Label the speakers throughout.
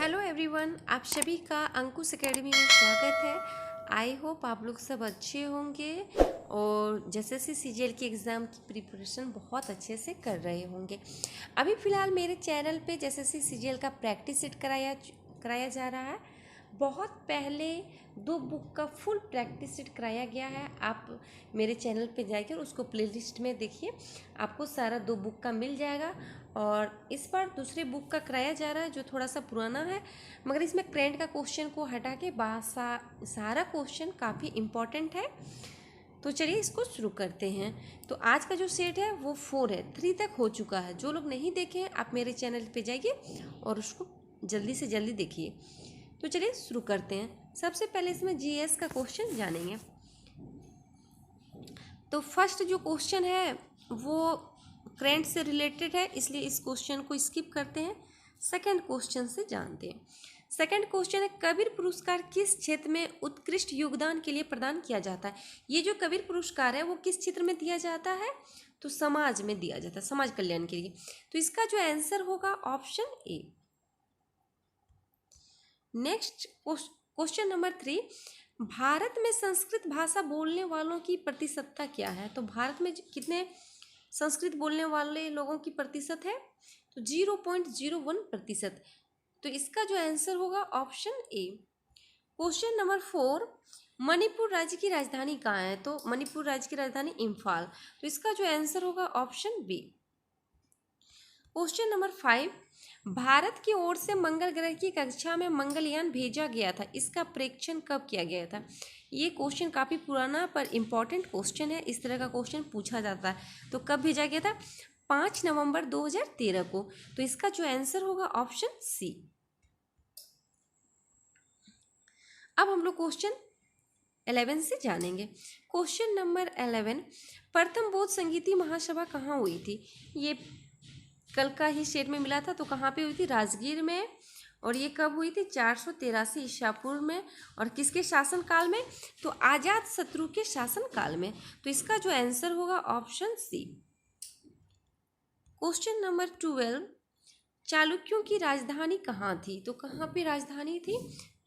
Speaker 1: Hello everyone, आप सभी का अंकुश एकेडमी में स्वागत है। आई होप आप लोग सब अच्छे होंगे और जैसे सीजीएल की एग्ज़ाम की प्रिपरेशन बहुत अच्छे से कर रहे होंगे। अभी फ़िलहाल मेरे चैनल पे जैसे सीजीएल का प्रैक्टिस सेट कराया जा रहा है। बहुत पहले 2 बुक का फुल प्रैक्टिस सेट कराया गया है। आप मेरे चैनल पे जाकर उसको प्लेलिस्ट में देखिए, आपको सारा 2 बुक का मिल जाएगा। और इस बार दूसरे बुक का कराया जा रहा है जो थोड़ा सा पुराना है, मगर इसमें करंट का क्वेश्चन को हटा के सारा क्वेश्चन काफ़ी इम्पोर्टेंट है। तो चलिए इसको शुरू करते हैं। तो आज का जो सेट है वो 4 है, 3 तक हो चुका है। जो लोग नहीं देखे हैं आप मेरे चैनल पे जाइए और उसको जल्दी से जल्दी देखिए। तो चलिए शुरू करते हैं। सबसे पहले इसमें जीएस का क्वेश्चन जानेंगे। तो फर्स्ट जो क्वेश्चन है वो करंट से रिलेटेड है, इसलिए इस क्वेश्चन को स्किप करते हैं। सेकंड क्वेश्चन से जानते हैं। सेकंड क्वेश्चन है, कबीर पुरस्कार किस क्षेत्र में उत्कृष्ट योगदान के लिए प्रदान किया जाता है। ये जो कबीर पुरस्कार है वो किस क्षेत्र में दिया जाता है, तो समाज में दिया जाता है, समाज कल्याण के लिए। तो इसका जो आंसर होगा option A. Next question number 3, Bharat में संस्कृत भाषा बोलने वालों की प्रतिशतता क्या है। तो भारत में कितने संस्कृत बोलने वाले लोगों की प्रतिशत है, तो 0.01%। तो इसका जो आंसर होगा option A. Question number 4, Manipur राज्य की राजधानी कहाँ है। तो मणिपुर राज्य की राजधानी इम्फाल। तो इसका जो आंसर होगा option B. Question number 5, Bharat की ओर से मंगल ग्रह की कक्षा में मंगलयान भेजा गया था, इसका प्रेक्षण कब किया गया था। ये क्वेश्चन काफ़ी पुराना पर इम्पॉर्टेंट क्वेश्चन है। इस तरह का क्वेश्चन पूछा जाता है। तो कब भेजा गया था, 5 नवंबर 2013 को। तो इसका जो आंसर होगा ऑप्शन सी। अब हम लोग क्वेश्चन 11 से जानेंगे। क्वेश्चन नंबर 11, प्रथम बौद्ध संगीति महासभा कहाँ हुई थी। ये कल का ही स्टेट में मिला था। तो कहाँ पे हुई थी, राजगीर में। और ये कब हुई थी, 483 ईसा पूर्व में। और किसके शासन काल में, तो आजाद शत्रु के शासन काल में। तो इसका जो आंसर होगा ऑप्शन सी। क्वेश्चन नंबर 12, चालुक्यों की राजधानी कहाँ थी। तो कहाँ पे राजधानी थी,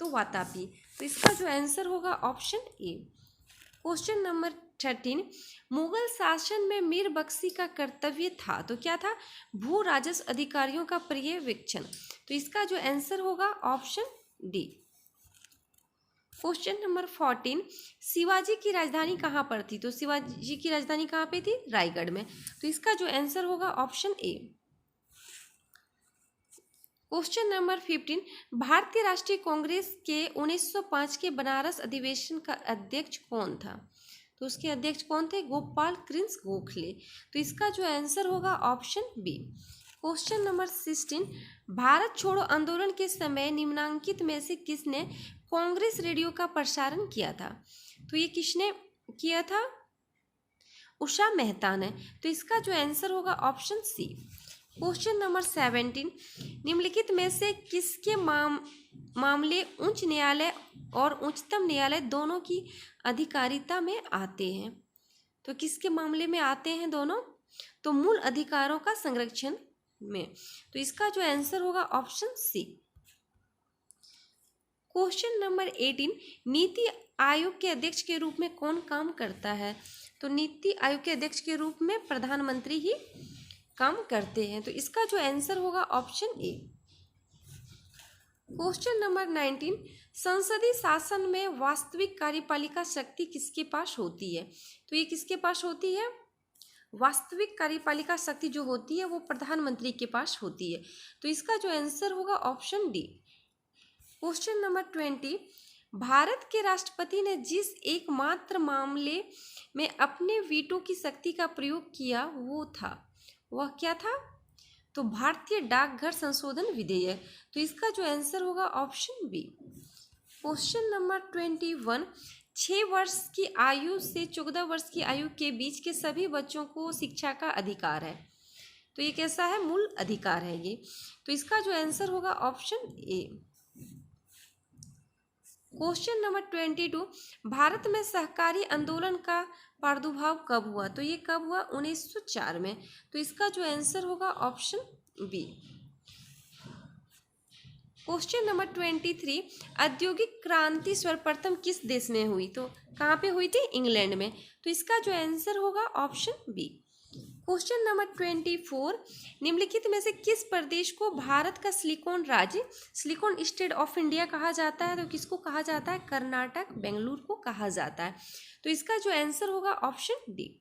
Speaker 1: तो वातापी। तो इसका जो आंसर होगा option A. Question number 13, Mughal शासन में मीर बख्शी का कर्तव्य था, तो क्या था, भू राजस्व अधिकारियों का पर्यवेक्षण। तो इसका जो आंसर होगा option D. Question number 14, Shivaji की राजधानी कहाँ पर थी। तो शिवाजी की राजधानी कहाँ पे थी, रायगढ़ में। तो इसका जो आंसर होगा ऑप्शन ए। क्वेश्चन नंबर 15, भारतीय राष्ट्रीय कांग्रेस के 1905 के बनारस अधिवेशन का अध्यक्ष कौन था। तो उसके अध्यक्ष कौन थे, गोपाल कृष्ण गोखले। तो इसका जो आंसर होगा option B. Question number 16, Bharat छोड़ो आंदोलन के समय निम्नांकित में से किसने कांग्रेस रेडियो का प्रसारण किया था। तो ये किसने किया था, उषा मेहता ने। तो इसका जो आंसर होगा ऑप्शन सी। क्वेश्चन नंबर 17, निम्नलिखित में से किसके मामले उच्च न्यायालय और उच्चतम न्यायालय दोनों की अधिकारिता में आते हैं। तो किसके मामले में आते हैं दोनों, तो मूल अधिकारों का संरक्षण में। तो इसका जो आंसर होगा option C. Question number 18, NITI Aayog के अध्यक्ष के रूप में कौन काम करता है। तो नीति आयोग के अध्यक्ष के रूप में प्रधानमंत्री ही काम करते हैं। तो इसका जो आंसर होगा ऑप्शन ए। क्वेश्चन नंबर 19, संसदीय शासन में वास्तविक कार्यपालिका शक्ति किसके पास होती है। तो ये किसके पास होती है, वास्तविक कार्यपालिका शक्ति जो होती है वो प्रधानमंत्री के पास होती है। तो इसका जो आंसर होगा option D. Question number 20, Bharat के राष्ट्रपति ने जिस एकमात्र मामले में अपने वीटो की शक्ति का प्रयोग किया वो था, वह क्या था, तो भारतीय डाकघर संशोधन विधेयक। तो इसका जो आंसर होगा ऑप्शन बी। क्वेश्चन नंबर 21, 6 वर्ष की आयु से 14 वर्ष की आयु के बीच के सभी बच्चों को शिक्षा का अधिकार है। तो ये कैसा है, मूल अधिकार है ये। तो इसका जो आंसर होगा option A. Question number 22, Bharat में सहकारी आंदोलन का प्रादुर्भाव कब हुआ। तो ये कब हुआ, 1904 में। तो इसका जो आंसर होगा ऑप्शन बी। क्वेश्चन नंबर 23, औद्योगिक क्रांति सर्वप्रथम किस देश में हुई? तो कहाँ पे हुई थी? इंग्लैंड में। तो इसका जो आंसर होगा ऑप्शन बी। क्वेश्चन नंबर 24, निम्नलिखित में से किस प्रदेश को भारत का सिलिकॉन राज्य, सिलिकॉन स्टेट ऑफ इंडिया कहा जाता है? तो किसको कहा जाता है? कर्नाटक, बेंगलुरु को कहा जाता है। तो इसका जो आंसर होगा ऑप्शन डी।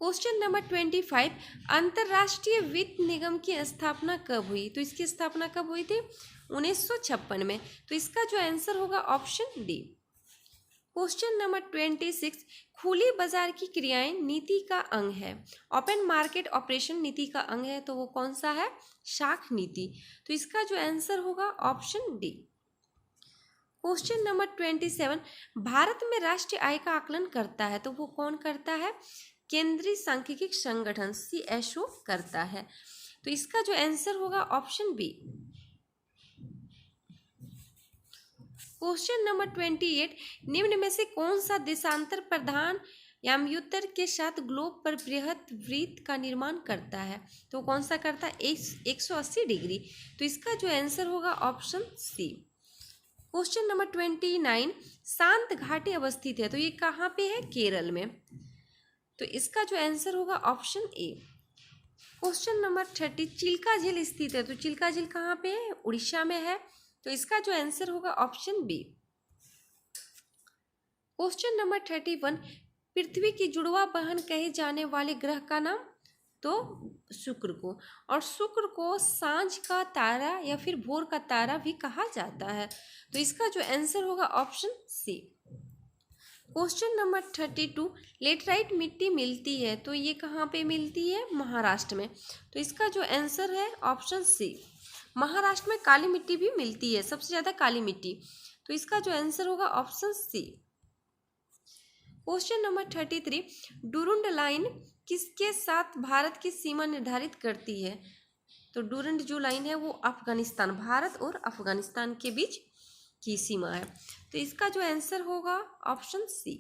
Speaker 1: क्वेश्चन नंबर 25, अंतर्राष्ट्रीय वित्त निगम की स्थापना कब हुई? तो इसकी स्थापना कब हुई थी? 1956 में। तो इसका जो आंसर होगा ऑप्शन डी। क्वेश्चन नंबर 26, खुली बाजार की क्रियाएं नीति का अंग है। ओपन मार्केट ऑपरेशन नीति का अंग है, तो वो कौन सा है? शाख नीति। तो इसका जो आंसर होगा option D. Question number 27, Bharat में राष्ट्रीय आय का आकलन करता है, तो वो कौन करता है? केंद्रीय सांख्यिकी संगठन CSO करता है। तो इसका जो आंसर होगा ऑप्शन बी। क्वेश्चन नंबर 28, निम्न में से कौन सा देशांतर प्रधान याम्युत्तर के साथ ग्लोब पर बृहत वृत्त का निर्माण करता है? तो कौन सा करता है? 180 डिग्री। तो इसका जो आंसर होगा ऑप्शन सी। क्वेश्चन नंबर 29, शांत घाटी अवस्थित है, तो ये कहाँ पे है? केरल में। तो इसका जो आंसर होगा option A. Question number 30, Chilka झील स्थित है, तो चिल्का झील कहाँ पे है? उड़ीसा में है। तो इसका जो आंसर होगा ऑप्शन बी। क्वेश्चन नंबर 31, पृथ्वी की जुड़वा बहन कहे जाने वाले ग्रह का नाम? तो शुक्र को। और शुक्र को सांझ का तारा या फिर भोर का तारा भी कहा जाता है। तो इसका जो आंसर होगा option C. Question number 32, laterite मिट्टी मिलती है, तो ये कहाँ पे मिलती है? महाराष्ट्र में। तो इसका जो आंसर है ऑप्शन सी। महाराष्ट्र में काली मिट्टी भी मिलती है, सबसे ज्यादा काली मिट्टी। तो इसका जो आंसर होगा option C. Question number 33, Durand line किसके साथ भारत की सीमा निर्धारित करती है? तो डुरुंड जो लाइन है वो अफगानिस्तान, भारत और अफगानिस्तान के बीच की सीमा है। तो इसका जो आंसर होगा ऑप्शन सी।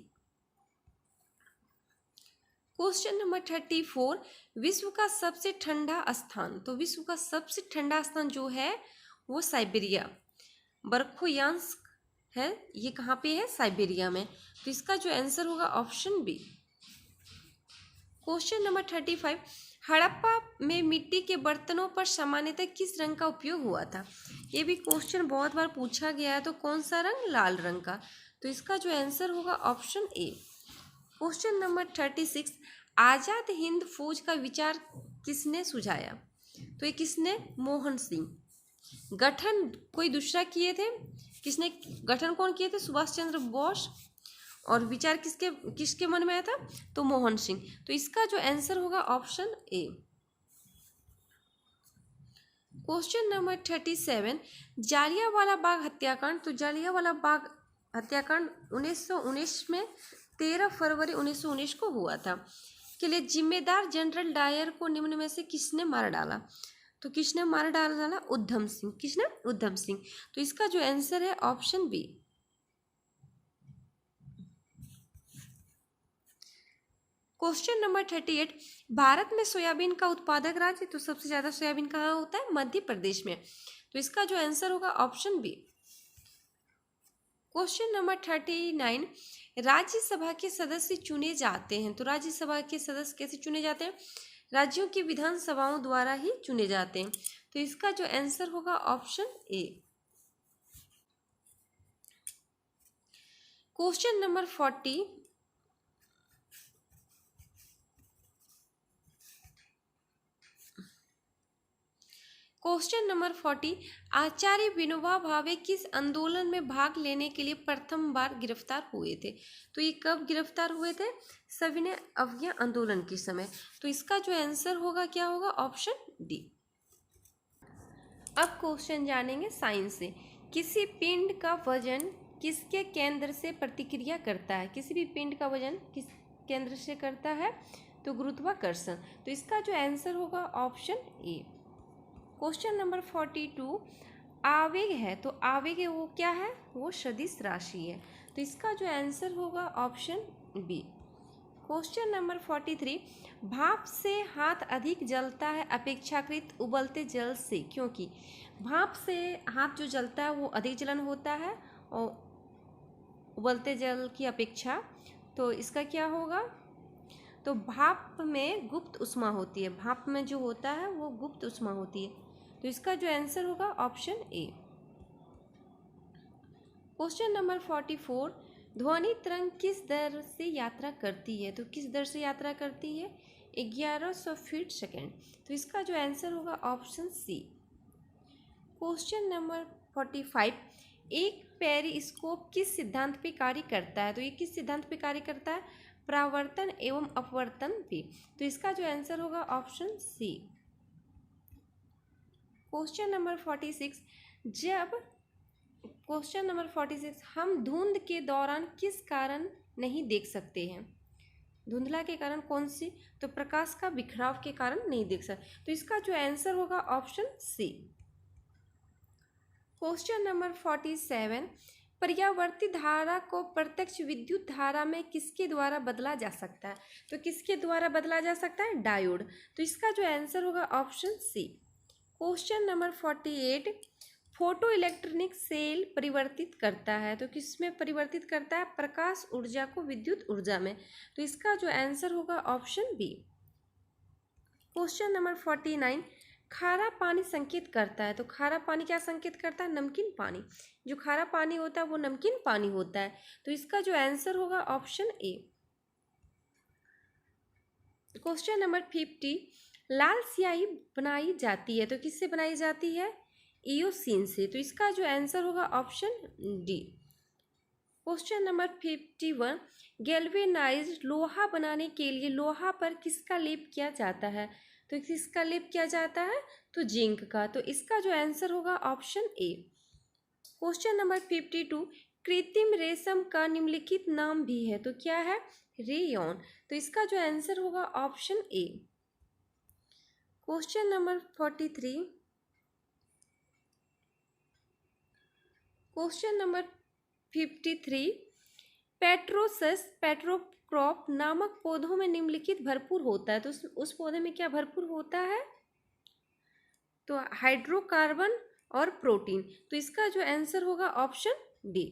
Speaker 1: क्वेश्चन नंबर 34, विश्व का सबसे ठंडा स्थान, तो विश्व का सबसे ठंडा स्थान जो है वो साइबेरिया, बर्खोयांस्क है, ये कहाँ पे है? साइबेरिया में। तो इसका जो आंसर होगा option B. Question number 35, Harappa में मिट्टी के बर्तनों पर सामान्यतः किस रंग का उपयोग हुआ था? ये भी क्वेश्चन बहुत बार पूछा गया है। तो कौन सा रंग? लाल रंग का। तो इसका जो आंसर होगा option A. Question number 36, Azad Hind फौज का विचार किसने सुझाया? तो ये किसने? मोहन सिंह। गठन कोई दूसरा किए थे? किसने गठन कौन किए थे? सुभाष चंद्र बोस। और विचार किसके किसके मन में आया था? तो मोहन सिंह। तो इसका जो आंसर होगा option A. Question number 37, Jallianwala Bagh हत्याकांड, तो जालियांवाला बाग हत्याकांड 1919 में 13 फरवरी 1919 को हुआ था, के लिए जिम्मेदार जनरल डायर को निम्न में से किसने मार डाला? तो किसने मार डाला? उधम सिंह। किसने? उधम सिंह। तो इसका जो आंसर है option B. Question number 38, Bharat में सोयाबीन का उत्पादक राज्य, तो सबसे ज्यादा सोयाबीन कहाँ होता है? मध्य प्रदेश में। तो इसका जो आंसर होगा option B. Question number 39, Rajya Sabha के सदस्य चुने जाते हैं, तो राज्यसभा के सदस्य कैसे चुने जाते हैं? राज्यों की विधानसभाओं द्वारा ही चुने जाते हैं। तो इसका जो आंसर होगा option A. Question number 40, question number 40, आचार्य विनोबा भावे किस आंदोलन में भाग लेने के लिए प्रथम बार गिरफ्तार हुए थे? तो ये कब गिरफ्तार हुए थे? सविनय अवज्ञा आंदोलन के समय। तो इसका जो आंसर होगा क्या होगा? Option D. अब क्वेश्चन जानेंगे साइंस से। किसी पिंड का वजन किसके केंद्र से प्रतिक्रिया करता है? किसी भी पिंड का वजन किस केंद्र से करता है? तो गुरुत्वाकर्षण। तो इसका जो आंसर होगा ऑप्शन ए। क्वेश्चन नंबर 42, आवेग है, तो आवेग है वो क्या है? वो सदिश राशि है। तो इसका जो आंसर होगा ऑप्शन बी। क्वेश्चन नंबर 43, भाप से हाथ अधिक जलता है अपेक्षाकृत उबलते जल से, क्योंकि भाप से हाथ जो जलता है वो अधिक जलन होता है और उबलते जल की अपेक्षा। तो इसका क्या होगा? तो भाप में गुप्त उष्मा होती है, भाप में जो होता है वो गुप्त उष्मा होती है। तो इसका जो आंसर होगा ऑप्शन ए। क्वेश्चन नंबर 44, ध्वनि तरंग किस दर से यात्रा करती है? तो किस दर से यात्रा करती है? 1100 फीट सेकेंड। तो इसका जो आंसर होगा ऑप्शन सी। क्वेश्चन नंबर 45, एक पेरिस्कोप किस सिद्धांत पे कार्य करता है? तो ये किस सिद्धांत पे कार्य करता है? परावर्तन एवं अपवर्तन पे। तो इसका जो आंसर होगा option C. Question number 46, question number 46, हम धुंध के दौरान किस कारण नहीं देख सकते हैं? धुंधला के कारण कौन सी? तो प्रकाश का बिखराव के कारण नहीं देख सकते। तो इसका जो आंसर होगा ऑप्शन सी। क्वेश्चन नंबर 47, पर्यावर्ती धारा को प्रत्यक्ष विद्युत धारा में किसके द्वारा बदला जा सकता है? तो किसके द्वारा बदला जा सकता है? डायोड। तो इसका जो आंसर होगा option C. Question number 48, photo electronic cell परिवर्तित करता है। तो किसमें परिवर्तित करता है? प्रकाश ऊर्जा को विद्युत ऊर्जा में। तो इसका जो आंसर होगा ऑप्शन बी। क्वेश्चन नंबर 49, खारा पानी संकेत करता है। तो खारा पानी क्या संकेत करता है? नमकीन पानी। जो खारा पानी होता है वो नमकीन पानी होता है। तो इसका जो आंसर होगा ऑप्शन ए। क्वेश्चन नंबर 50, लाल स्याही बनाई जाती है। तो किससे बनाई जाती है? इयोसिन से। तो इसका जो आंसर होगा option D. Question number 51, galvanized लोहा बनाने के लिए लोहा पर किसका लेप किया जाता है? तो किसका लेप किया जाता है? तो जिंक का। तो इसका जो आंसर होगा ऑप्शन ए। क्वेश्चन नंबर 52, कृत्रिम रेशम का निम्नलिखित नाम भी है। तो क्या है? रेयॉन। तो इसका जो आंसर होगा option A. Question number 43, question number 53, पेट्रोसस पेट्रोक्रॉप नामक पौधों में निम्नलिखित भरपूर होता है। तो उस पौधे में क्या भरपूर होता है? तो हाइड्रोकार्बन और प्रोटीन। तो इसका जो आंसर होगा ऑप्शन डी।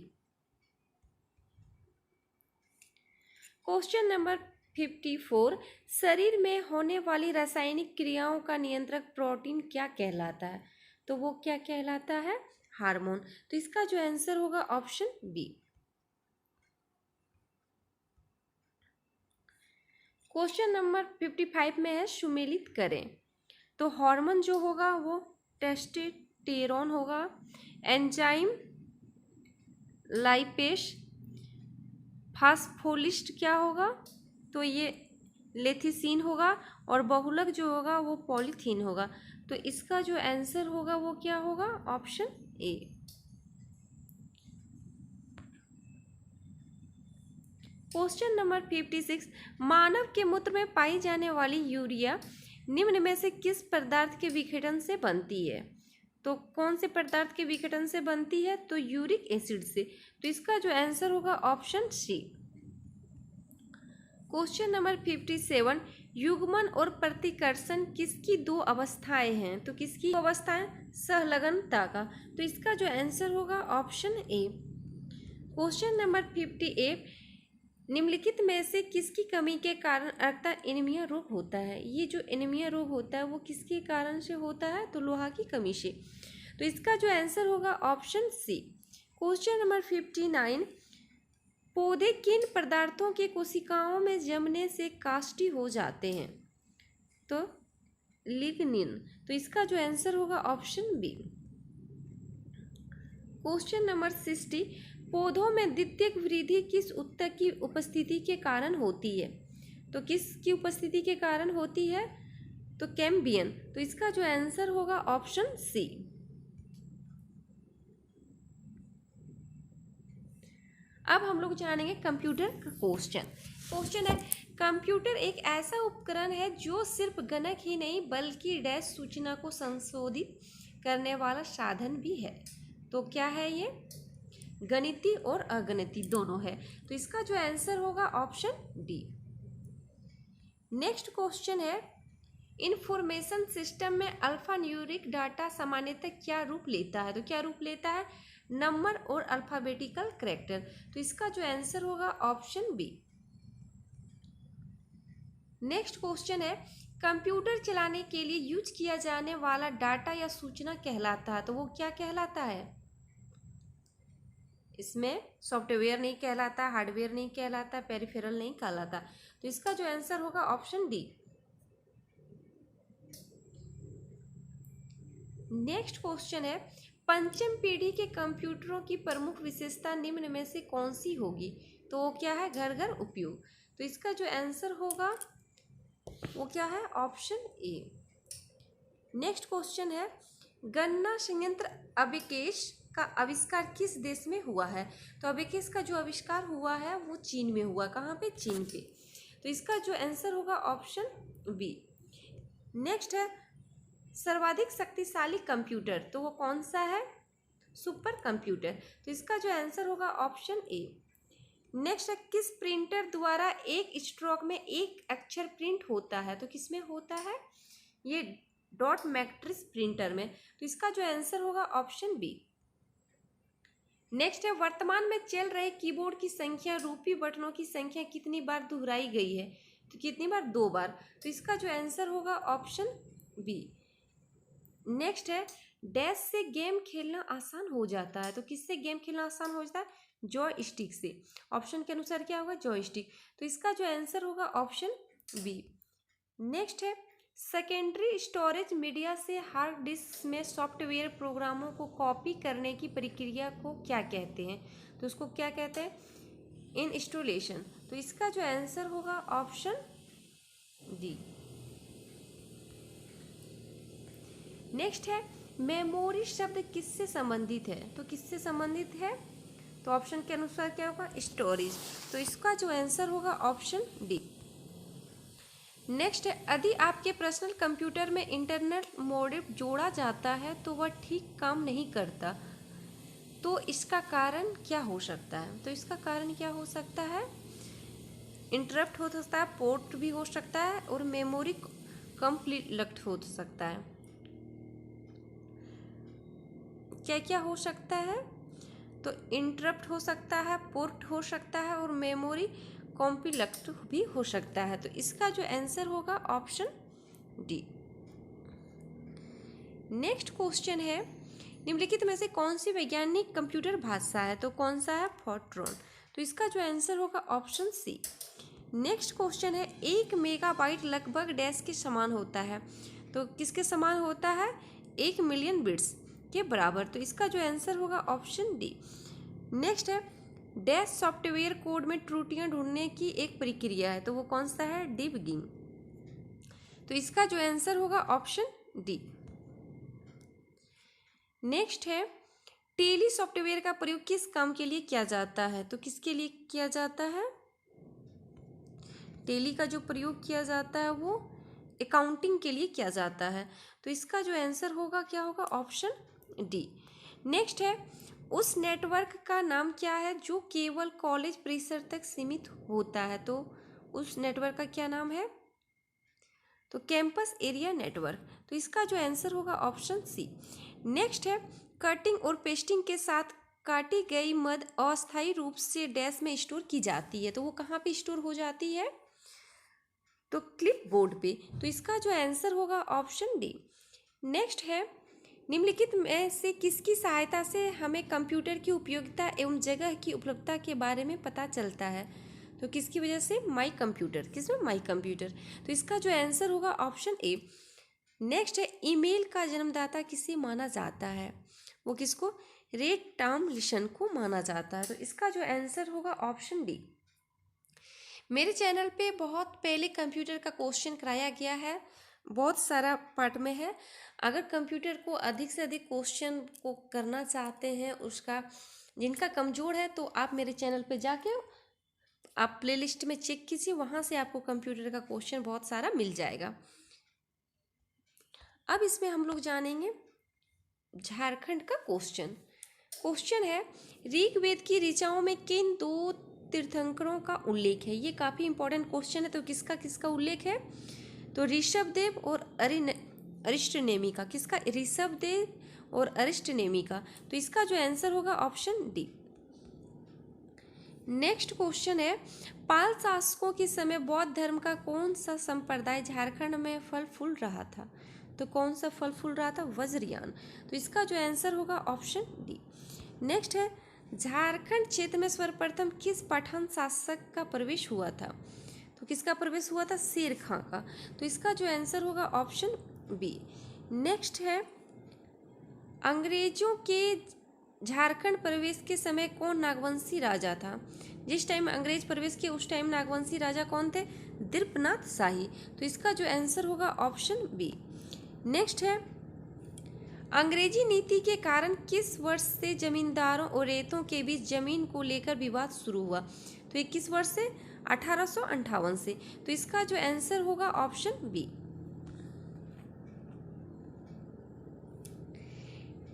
Speaker 1: क्वेश्चन नंबर 54, शरीर में होने वाली रासायनिक क्रियाओं का नियंत्रक प्रोटीन क्या कहलाता है? तो वो क्या कहलाता है? हार्मोन। तो इसका जो आंसर होगा ऑप्शन बी। क्वेश्चन नंबर 55 में है सुमेलित करें। तो हार्मोन जो होगा वो टेस्टोस्टेरोन होगा, एंजाइम लाइपेस, फास्फोलिस्ट क्या होगा? तो ये लेथिसिन होगा, और बहुलक जो होगा वो पॉलीथीन होगा। तो इसका जो आंसर होगा वो क्या होगा? Option A. क्वेश्चन नंबर 56, मानव के मूत्र में पाई जाने वाली यूरिया निम्न में से किस पदार्थ के विघटन से बनती है? तो कौन से पदार्थ के विघटन से बनती है? तो यूरिक एसिड से। तो इसका जो आंसर होगा ऑप्शन सी। क्वेश्चन नंबर 57, युग्मन और प्रतिकर्षण किसकी दो अवस्थाएं हैं? तो किसकी अवस्थाएं? सहलगनता का। तो इसका जो आंसर होगा ऑप्शन ए। क्वेश्चन नंबर 58, निम्नलिखित में से किसकी कमी के कारण अर्थात एनीमिया रोग होता है? ये जो एनीमिया रोग होता है वो किसके कारण से होता है? तो लोहा की कमी से। तो इसका जो आंसर होगा ऑप्शन सी। क्वेश्चन नंबर 59, पौधे किन पदार्थों के कोशिकाओं में जमने से काष्ठी हो जाते हैं? तो लिग्निन। तो इसका जो आंसर होगा ऑप्शन बी। क्वेश्चन नंबर 60, पौधों में द्वितीयक वृद्धि किस उत्तक की उपस्थिति के कारण होती है? तो किसकी उपस्थिति के कारण होती है? तो कैम्बियन। तो इसका जो आंसर होगा ऑप्शन सी। अब हम लोग जानेंगे कंप्यूटर का क्वेश्चन है, कंप्यूटर एक ऐसा उपकरण है जो सिर्फ गणक ही नहीं बल्कि डैश सूचना को संशोधित करने वाला साधन भी है। तो क्या है ये? गणितीय और अगणितीय दोनों है। तो इसका जो आंसर होगा ऑप्शन डी। नेक्स्ट क्वेश्चन है, इंफॉर्मेशन सिस्टम में अल्फा न्यूमेरिक डाटा सामान्यतः क्या रूप लेता है? तो क्या रूप लेता है? नंबर और अल्फाबेटिकल कैरेक्टर। तो इसका जो आंसर होगा ऑप्शन बी। नेक्स्ट क्वेश्चन है, कंप्यूटर चलाने के लिए यूज किया जाने वाला डाटा या सूचना कहलाता है, तो वो क्या कहलाता है? इसमें सॉफ्टवेयर नहीं कहलाता, हार्डवेयर नहीं कहलाता, पेरिफेरल नहीं कहलाता। तो इसका जो आंसर होगा ऑप्शन डी। नेक्स्ट क्वेश्चन है, पंचम पीढ़ी के कंप्यूटरों की प्रमुख विशेषता निम्न में से कौन सी होगी? तो वो क्या है? घर घर उपयोग। तो इसका जो आंसर होगा वो क्या है? Option A. नेक्स्ट क्वेश्चन है, गन्ना संयंत्र अबेकेस का आविष्कार किस देश में हुआ है? तो अबेकेस का जो आविष्कार हुआ है वो चीन में हुआ। कहाँ पे? चीन पे। तो इसका जो आंसर होगा ऑप्शन बी। नेक्स्ट है, सर्वाधिक शक्तिशाली कंप्यूटर, तो वो कौन सा है? Super computer. तो इसका जो आंसर होगा ऑप्शन ए। नेक्स्ट है, किस प्रिंटर द्वारा एक स्ट्रोक में एक अक्षर प्रिंट होता है? तो किस में होता है? ये डॉट मैट्रिक्स प्रिंटर में। तो इसका जो आंसर होगा ऑप्शन बी। नेक्स्ट है, वर्तमान में चल रहे कीबोर्ड की संख्या रूपी बटनों की संख्या कितनी बार दोहराई गई है? तो कितनी बार? 2 बार। तो इसका जो आंसर होगा ऑप्शन बी। नेक्स्ट है, डैश से गेम खेलना आसान हो जाता है, तो किससे गेम खेलना आसान हो जाता है? जॉय स्टिक से। ऑप्शन के अनुसार क्या होगा? Joy stick. तो इसका जो आंसर होगा ऑप्शन बी। नेक्स्ट है, सेकेंडरी स्टोरेज मीडिया से हार्ड डिस्क में सॉफ्टवेयर प्रोग्रामों को कॉपी करने की प्रक्रिया को क्या कहते हैं? तो उसको क्या कहते हैं? इंस्टॉलेशन। तो इसका जो आंसर होगा ऑप्शन डी। नेक्स्ट है, मेमोरी शब्द किससे संबंधित है? तो किससे संबंधित है? तो ऑप्शन के अनुसार क्या होगा? स्टोरेज। तो इसका जो आंसर होगा ऑप्शन डी। नेक्स्ट है, यदि आपके पर्सनल कंप्यूटर में इंटरनल मॉडेम जोड़ा जाता है तो वह ठीक काम नहीं करता, तो इसका कारण क्या हो सकता है? तो इसका कारण क्या हो सकता है? इंटरप्ट हो सकता है, पोर्ट भी हो सकता है, और मेमोरी कंप्लीट हो सकता है। क्या क्या हो सकता है? तो इंटरप्ट हो सकता है, पोर्ट हो सकता है, और मेमोरी कॉम्प्लीट भी हो सकता है। तो इसका जो आंसर होगा ऑप्शन डी। नेक्स्ट क्वेश्चन है, निम्नलिखित में से कौन सी वैज्ञानिक कंप्यूटर भाषा है? तो कौन सा है? फोर्ट्रॉन। तो इसका जो आंसर होगा ऑप्शन सी। नेक्स्ट क्वेश्चन है, 1 मेगाबाइट लगभग डैश के समान होता है, तो किसके समान होता है? 1 मिलियन बिट्स के बराबर। तो इसका जो आंसर होगा ऑप्शन डी। नेक्स्ट है, डैश सॉफ्टवेयर कोड में त्रुटियां ढूंढने की एक प्रक्रिया है, तो वो कौन सा है? डिबगिंग। तो इसका जो आंसर होगा ऑप्शन डी। नेक्स्ट है, टेली सॉफ्टवेयर का प्रयोग किस काम के लिए किया जाता है? तो किसके लिए किया जाता है? टेली का जो प्रयोग किया जाता है वो अकाउंटिंग के लिए किया जाता है। तो इसका जो आंसर होगा क्या होगा? Option D. नेक्स्ट है, उस नेटवर्क का नाम क्या है जो केवल कॉलेज परिसर तक सीमित होता है? तो उस नेटवर्क का क्या नाम है? तो कैंपस एरिया नेटवर्क। तो इसका जो आंसर होगा ऑप्शन सी। नेक्स्ट है, कटिंग और पेस्टिंग के साथ काटी गई मद अस्थायी रूप से डैश में स्टोर की जाती है, तो वो कहाँ पे स्टोर हो जाती है? तो क्लिप बोर्ड पे। तो इसका जो आंसर होगा ऑप्शन डी। नेक्स्ट है, निम्नलिखित में से किसकी सहायता से हमें कंप्यूटर की उपयोगिता एवं जगह की उपलब्धता के बारे में पता चलता है? तो किसकी वजह से? My computer. किसमें? My computer. तो इसका जो आंसर होगा ऑप्शन ए। नेक्स्ट है, ईमेल का जन्मदाता किसे माना जाता है? वो किसको? रे टॉमलिंसन को माना जाता है। तो इसका जो आंसर होगा ऑप्शन डी। मेरे चैनल पे बहुत पहले कंप्यूटर का क्वेश्चन कराया गया है, बहुत सारा पार्ट में है। अगर कंप्यूटर को अधिक से अधिक क्वेश्चन को करना चाहते हैं, उसका जिनका कमज़ोर है, तो आप मेरे चैनल पे जाके आप प्लेलिस्ट में चेक कीजिए, वहाँ से आपको कंप्यूटर का क्वेश्चन बहुत सारा मिल जाएगा। अब इसमें हम लोग जानेंगे झारखंड का क्वेश्चन है, ऋग्वेद की ऋचाओं में किन 2 तीर्थंकरों का उल्लेख है। ये काफ़ी इंपॉर्टेंट क्वेश्चन है। तो किसका किसका उल्लेख है? तो ऋषभदेव और अरिष्टनेमी का। किसका? ऋषभदेव और अरिष्टनेमी का। तो इसका जो आंसर होगा ऑप्शन डी। नेक्स्ट क्वेश्चन है, पाल शासकों के समय बौद्ध धर्म का कौन सा संप्रदाय झारखंड में फल फूल रहा था? तो कौन सा फल फूल रहा था? वज्रयान। तो इसका जो आंसर होगा ऑप्शन डी। नेक्स्ट है, झारखंड क्षेत्र में सर्वप्रथम किस पठान शासक का प्रवेश हुआ था? तो किसका प्रवेश हुआ था? शेर खां का। तो इसका जो आंसर होगा ऑप्शन बी। नेक्स्ट है, अंग्रेजों के झारखंड प्रवेश के समय कौन नागवंशी राजा था? जिस टाइम अंग्रेज प्रवेश किए उस टाइम नागवंशी राजा कौन थे? दिलीपनाथ शाही। तो इसका जो आंसर होगा ऑप्शन बी। नेक्स्ट है, अंग्रेजी नीति के कारण किस वर्ष से जमींदारों और रेतों के बीच जमीन को लेकर विवाद शुरू हुआ? तो ये किस वर्ष से? 1858 से। तो इसका जो आंसर होगा ऑप्शन बी।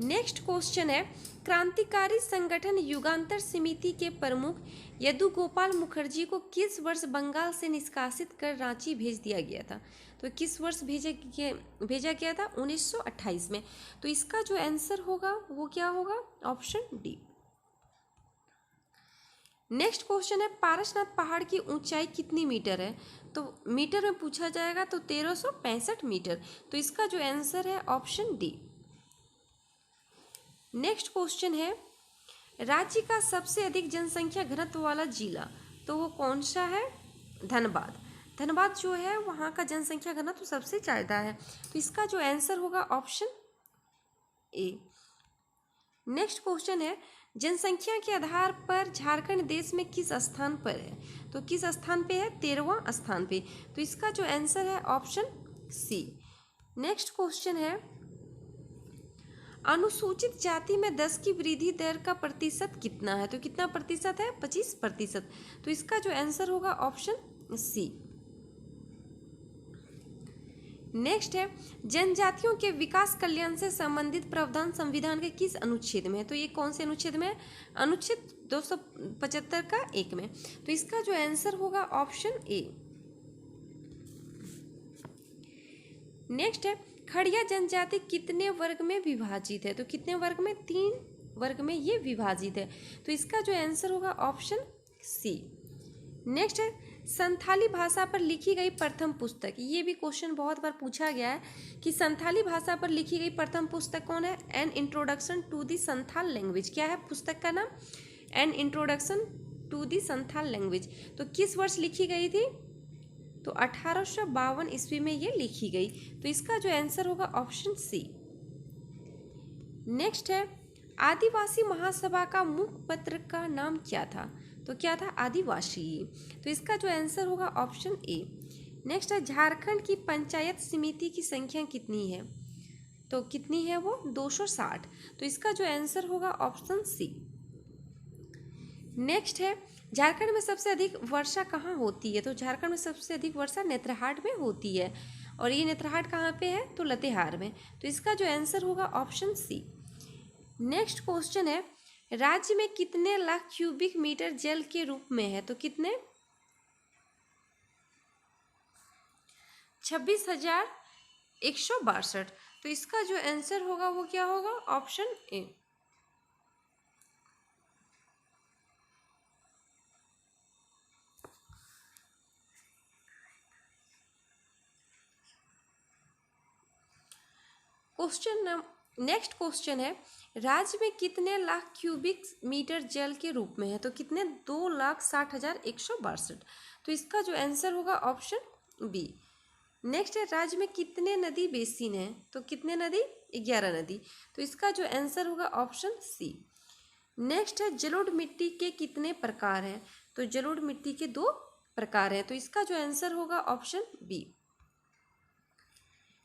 Speaker 1: नेक्स्ट क्वेश्चन है, क्रांतिकारी संगठन युगांतर समिति के प्रमुख यदु गोपाल मुखर्जी को किस वर्ष बंगाल से निष्कासित कर रांची भेज दिया गया था? तो किस वर्ष भेजा गया था? 1928 में। तो इसका जो आंसर होगा वो क्या होगा? Option D. नेक्स्ट क्वेश्चन है, पारसनाथ पहाड़ की ऊंचाई कितनी मीटर है? तो मीटर में पूछा जाएगा तो 1365 मीटर। तो इसका जो आंसर है ऑप्शन डी। नेक्स्ट क्वेश्चन है, राज्य का सबसे अधिक जनसंख्या घनत्व वाला जिला, तो वो कौन सा है? धनबाद। धनबाद जो है वहाँ का जनसंख्या घनत्व सबसे ज़्यादा है। तो इसका जो आंसर होगा ऑप्शन ए। नेक्स्ट क्वेश्चन है, जनसंख्या के आधार पर झारखंड देश में किस स्थान पर है? तो किस स्थान पे है? 13वां स्थान पे। तो इसका जो आंसर है ऑप्शन सी। नेक्स्ट क्वेश्चन है, अनुसूचित जाति में 10 की वृद्धि दर का प्रतिशत कितना है? तो कितना प्रतिशत है? 25%। तो इसका जो आंसर होगा ऑप्शन सी। नेक्स्ट है, जनजातियों के विकास कल्याण से संबंधित प्रावधान संविधान के किस अनुच्छेद में है? तो ये कौन से अनुच्छेद में है? अनुच्छेद 275 का 1 में। तो इसका जो आंसर होगा ऑप्शन ए। नेक्स्ट है, खड़िया जनजाति कितने वर्ग में विभाजित है? तो कितने वर्ग में? 3 वर्ग में ये विभाजित है। तो इसका जो आंसर होगा ऑप्शन सी। नेक्स्ट है, संथाली भाषा पर लिखी गई प्रथम पुस्तक। ये भी क्वेश्चन बहुत बार पूछा गया है कि संथाली भाषा पर लिखी गई प्रथम पुस्तक कौन है? An introduction to the Santhal language. क्या है पुस्तक का नाम? An introduction to the Santhal language. तो किस वर्ष लिखी गई थी? तो 1852 ईस्वी में ये लिखी गई। तो इसका जो आंसर होगा ऑप्शन सी। नेक्स्ट है, आदिवासी महासभा का मुखपत्र का नाम क्या था? तो क्या था? आदिवासी। तो इसका जो आंसर होगा ऑप्शन ए। नेक्स्ट है, झारखंड की पंचायत समिति की संख्या कितनी है? तो कितनी है वो? 260। तो इसका जो आंसर होगा ऑप्शन सी। नेक्स्ट है, झारखंड में सबसे अधिक वर्षा कहाँ होती है? तो झारखंड में सबसे अधिक वर्षा नेत्रहाट में होती है। और ये नेत्रहाट कहाँ पे है? तो लतेहार में। तो इसका जो आंसर होगा ऑप्शन सी। नेक्स्ट क्वेश्चन है, राज्य में कितने लाख क्यूबिक मीटर जल के रूप में है? तो कितने? 26,162। तो इसका जो आंसर होगा वो क्या होगा? Option A. नेक्स्ट क्वेश्चन है, राज्य में कितने लाख क्यूबिक मीटर जल के रूप में है? तो कितने? 2,60,162। तो इसका जो आंसर होगा ऑप्शन बी। नेक्स्ट है, राज्य में कितने नदी बेसिन है? तो कितने नदी? 11 नदी। तो इसका जो आंसर होगा ऑप्शन सी। नेक्स्ट है, जलोढ़ मिट्टी के कितने प्रकार हैं? तो जलोढ़ मिट्टी के 2 प्रकार हैं। तो इसका जो आंसर होगा ऑप्शन बी।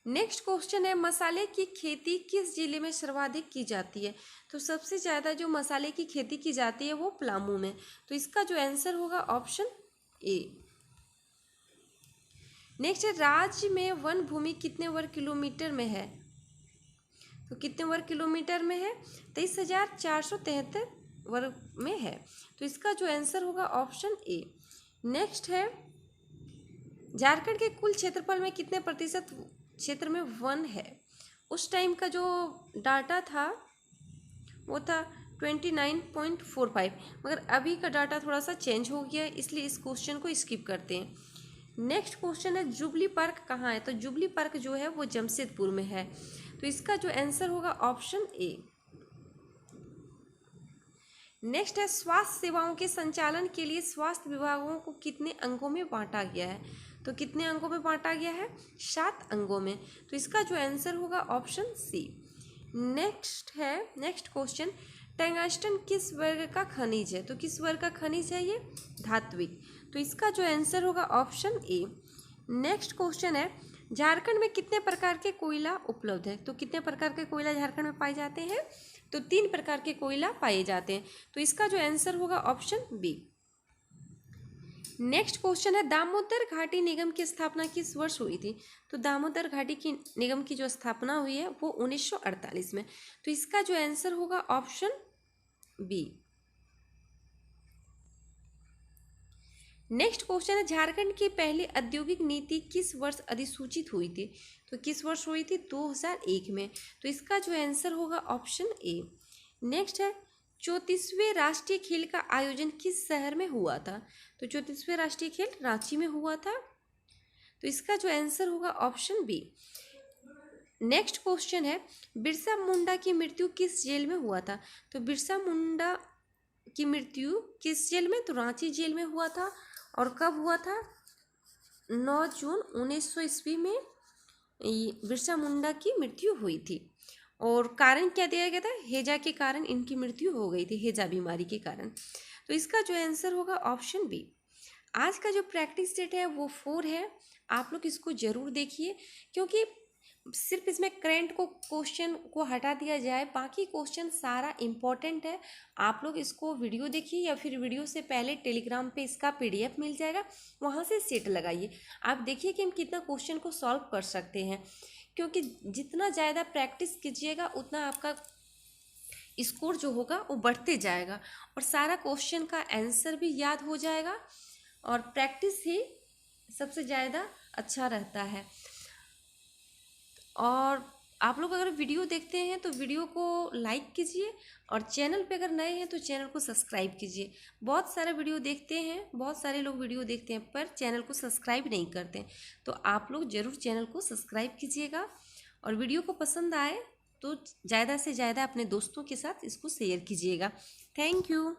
Speaker 1: नेक्स्ट क्वेश्चन है, मसाले की खेती किस जिले में सर्वाधिक की जाती है? तो सबसे ज़्यादा जो मसाले की खेती की जाती है वो पलामू में। तो इसका जो आंसर होगा ऑप्शन ए। नेक्स्ट है, राज्य में वन भूमि कितने वर्ग किलोमीटर में है? तो कितने वर्ग किलोमीटर में है? 23,473 वर्ग में है, तो इसका जो आंसर होगा ऑप्शन ए। नेक्स्ट है, झारखंड के कुल क्षेत्रफल में कितने प्रतिशत क्षेत्र में वन है? उस टाइम का जो डाटा था वो था 29.45, मगर अभी का डाटा थोड़ा सा चेंज हो गया है, इसलिए इस क्वेश्चन को स्किप करते हैं। नेक्स्ट क्वेश्चन है, जुबली पार्क कहाँ है? तो जुबली पार्क जो है वो जमशेदपुर में है, तो इसका जो आंसर होगा ऑप्शन ए। नेक्स्ट है, स्वास्थ्य सेवाओं के संचालन के लिए स्वास्थ्य विभागों को कितने अंगों में बांटा गया है? तो कितने अंगों में बांटा गया है? 7 अंगों में, तो इसका जो आंसर होगा ऑप्शन सी। नेक्स्ट है, नेक्स्ट क्वेश्चन, टंगस्टन किस वर्ग का खनिज है? तो किस वर्ग का खनिज है ये? धात्विक, तो इसका जो आंसर होगा ऑप्शन ए। नेक्स्ट क्वेश्चन है, झारखंड में कितने प्रकार के कोयला उपलब्ध है? तो कितने प्रकार के कोयला झारखंड में पाए जाते हैं? तो 3 प्रकार के कोयला पाए जाते हैं, तो इसका जो आंसर होगा ऑप्शन बी। नेक्स्ट क्वेश्चन है, दामोदर घाटी निगम की स्थापना किस वर्ष हुई थी? तो दामोदर घाटी की निगम की जो स्थापना हुई है वो 1948 में, तो इसका जो आंसर होगा ऑप्शन बी। नेक्स्ट क्वेश्चन है, झारखंड की पहली औद्योगिक नीति किस वर्ष अधिसूचित हुई थी? तो किस वर्ष हुई थी? 2001 में, तो इसका जो आंसर होगा ऑप्शन ए। नेक्स्ट है, 34वें राष्ट्रीय खेल का आयोजन किस शहर में हुआ था? तो 34वें राष्ट्रीय खेल रांची में हुआ था, तो इसका जो आंसर होगा ऑप्शन बी। नेक्स्ट क्वेश्चन है, बिरसा मुंडा की मृत्यु किस जेल में हुआ था? तो बिरसा मुंडा की मृत्यु किस जेल में? तो रांची जेल में हुआ था, और कब हुआ था? 9 जून 1900 ईस्वी में बिरसा मुंडा की मृत्यु हुई थी, और कारण क्या दिया गया था? हैजा के कारण इनकी मृत्यु हो गई थी, हैजा बीमारी के कारण, तो इसका जो आंसर होगा ऑप्शन बी। आज का जो प्रैक्टिस सेट है वो 4 है, आप लोग इसको ज़रूर देखिए, क्योंकि सिर्फ इसमें करंट को क्वेश्चन को हटा दिया जाए, बाकी क्वेश्चन सारा इम्पॉर्टेंट है। आप लोग इसको वीडियो देखिए, या फिर वीडियो से पहले टेलीग्राम पे इसका PDF मिल जाएगा, वहाँ से सेट लगाइए। आप देखिए कि हम कितना क्वेश्चन को सॉल्व कर सकते हैं, क्योंकि जितना ज़्यादा प्रैक्टिस कीजिएगा उतना आपका स्कोर जो होगा वो बढ़ते जाएगा, और सारा क्वेश्चन का आंसर भी याद हो जाएगा, और प्रैक्टिस ही सबसे ज़्यादा अच्छा रहता है। और आप लोग अगर वीडियो देखते हैं तो वीडियो को लाइक कीजिए, और चैनल पे अगर नए हैं तो चैनल को सब्सक्राइब कीजिए। बहुत सारे वीडियो देखते हैं, बहुत सारे लोग वीडियो देखते हैं पर चैनल को सब्सक्राइब नहीं करते, तो आप लोग ज़रूर चैनल को सब्सक्राइब कीजिएगा, और वीडियो को पसंद आए तो ज़्यादा से ज़्यादा अपने दोस्तों के साथ इसको शेयर कीजिएगा। Thank you.